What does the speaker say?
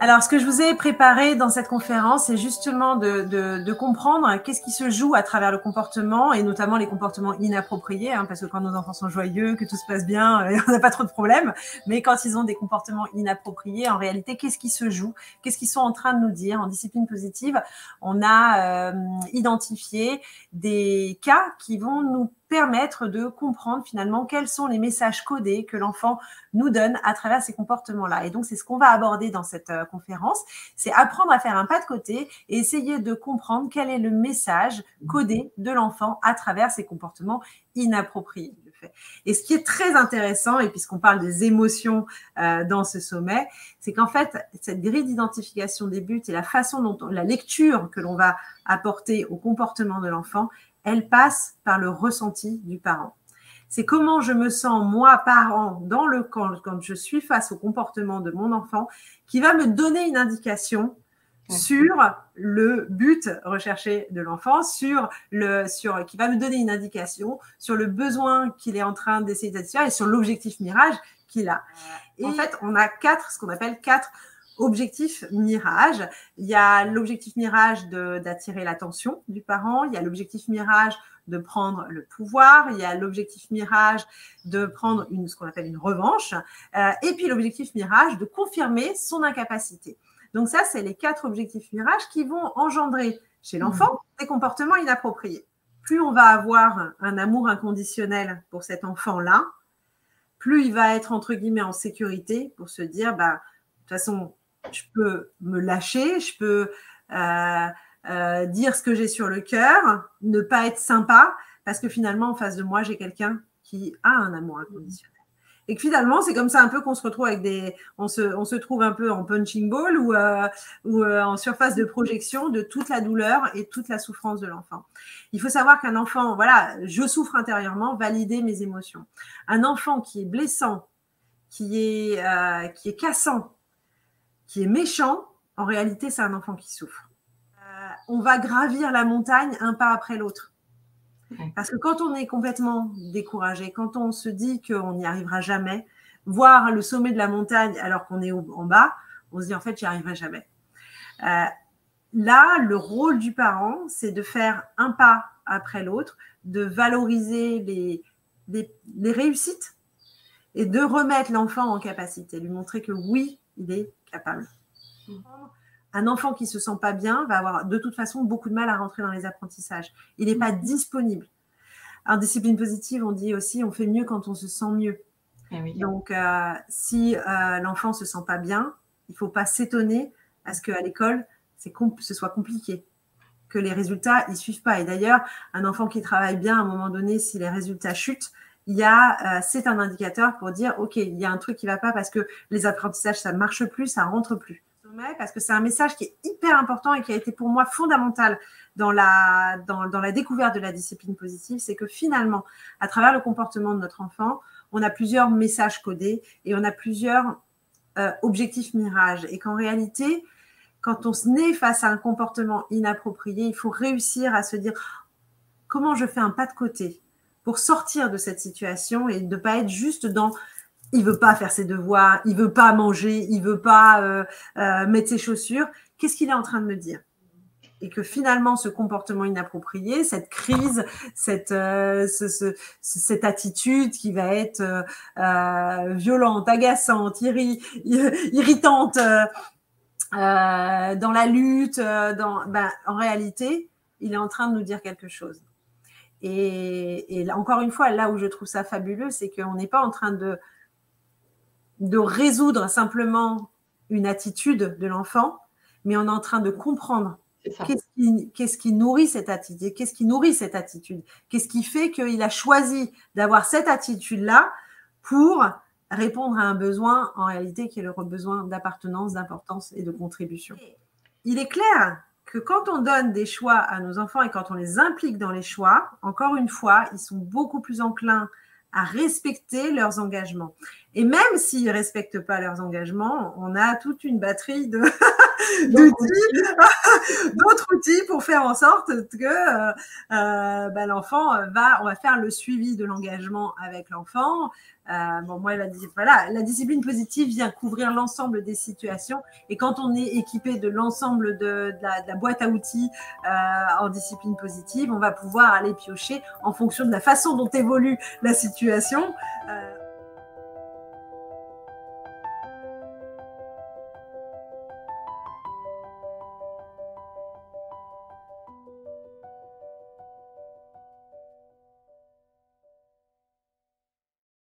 Alors, ce que je vous ai préparé dans cette conférence, c'est justement de comprendre qu'est-ce qui se joue à travers le comportement, et notamment les comportements inappropriés, hein, parce que quand nos enfants sont joyeux, que tout se passe bien, on n'a pas trop de problèmes. Mais quand ils ont des comportements inappropriés, en réalité, qu'est-ce qui se joue? Qu'est-ce qu'ils sont en train de nous dire? En discipline positive, on a identifié des cas qui vont nous permettre de comprendre finalement quels sont les messages codés que l'enfant nous donne à travers ces comportements-là. Et donc, c'est ce qu'on va aborder dans cette conférence, c'est apprendre à faire un pas de côté et essayer de comprendre quel est le message codé de l'enfant à travers ces comportements inappropriés. Et ce qui est très intéressant, et puisqu'on parle des émotions dans ce sommet, c'est qu'en fait, cette grille d'identification des buts et la façon dont la lecture que l'on va apporter au comportement de l'enfant, elle passe par le ressenti du parent. C'est comment je me sens, moi, parent, quand je suis face au comportement de mon enfant, qui va me donner une indication sur le but recherché de l'enfant, qui va me donner une indication sur le besoin qu'il est en train d'essayer de satisfaire et sur l'objectif mirage qu'il a. Et en fait, on a ce qu'on appelle quatre objectif mirage. Il y a l'objectif mirage d'attirer l'attention du parent, il y a l'objectif mirage de prendre le pouvoir, il y a l'objectif mirage de prendre ce qu'on appelle une revanche, et puis l'objectif mirage de confirmer son incapacité. Donc ça, c'est les quatre objectifs mirages qui vont engendrer chez l'enfant des comportements inappropriés. Plus on va avoir un amour inconditionnel pour cet enfant-là, plus il va être entre guillemets en sécurité pour se dire, de toute façon, je peux me lâcher, je peux dire ce que j'ai sur le cœur, ne pas être sympa, parce que finalement, en face de moi, j'ai quelqu'un qui a un amour inconditionnel. Et que finalement, c'est comme ça un peu qu'on se retrouve avec on se trouve un peu en punching ball ou en surface de projection de toute la douleur et toute la souffrance de l'enfant. Il faut savoir qu'un enfant, voilà, je souffre intérieurement, valider mes émotions. Un enfant qui est blessant, qui est cassant, qui est méchant, en réalité, c'est un enfant qui souffre. On va gravir la montagne un pas après l'autre. Parce que quand on est complètement découragé, quand on se dit qu'on n'y arrivera jamais, voir le sommet de la montagne alors qu'on est en bas, on se dit en fait, j'y arriverai jamais. Là, le rôle du parent, c'est de faire un pas après l'autre, de valoriser les réussites et de remettre l'enfant en capacité, lui montrer que oui, il est capable. Un enfant qui ne se sent pas bien va avoir de toute façon beaucoup de mal à rentrer dans les apprentissages. Il n'est pas disponible. En discipline positive, on dit aussi on fait mieux quand on se sent mieux. Oui. Donc, si l'enfant ne se sent pas bien, il ne faut pas s'étonner à ce qu'à l'école, ce soit compliqué, que les résultats ne suivent pas. Et d'ailleurs, un enfant qui travaille bien, à un moment donné, si les résultats chutent, c'est un indicateur pour dire, OK, il y a un truc qui ne va pas parce que les apprentissages, ça ne marche plus, ça ne rentre plus. Parce que c'est un message qui est hyper important et qui a été pour moi fondamental dans la découverte de la discipline positive, c'est que finalement, à travers le comportement de notre enfant, on a plusieurs messages codés et on a plusieurs objectifs mirages. Et qu'en réalité, quand on se naît face à un comportement inapproprié, il faut réussir à se dire comment je fais un pas de côté pour sortir de cette situation et de ne pas être juste dans il ne veut pas faire ses devoirs, il ne veut pas manger, il ne veut pas mettre ses chaussures. Qu'est-ce qu'il est en train de me dire? Et que finalement, ce comportement inapproprié, cette crise, cette attitude qui va être violente, agaçante, irritante, dans la lutte, en réalité, il est en train de nous dire quelque chose. Et encore une fois, là où je trouve ça fabuleux, c'est qu'on n'est pas en train de résoudre simplement une attitude de l'enfant, mais on est en train de comprendre qu'est-ce qui nourrit cette attitude, qu'est-ce qui fait qu'il a choisi d'avoir cette attitude-là pour répondre à un besoin, en réalité, qui est le besoin d'appartenance, d'importance et de contribution. Il est clair que quand on donne des choix à nos enfants et quand on les implique dans les choix, encore une fois, ils sont beaucoup plus enclins à respecter leurs engagements. Et même s'ils ne respectent pas leurs engagements, on a toute une batterie d'autres outils pour faire en sorte que l'enfant on va faire le suivi de l'engagement avec l'enfant. Moi, la discipline positive vient couvrir l'ensemble des situations. Et quand on est équipé de l'ensemble de la boîte à outils en discipline positive, on va pouvoir aller piocher en fonction de la façon dont évolue la situation.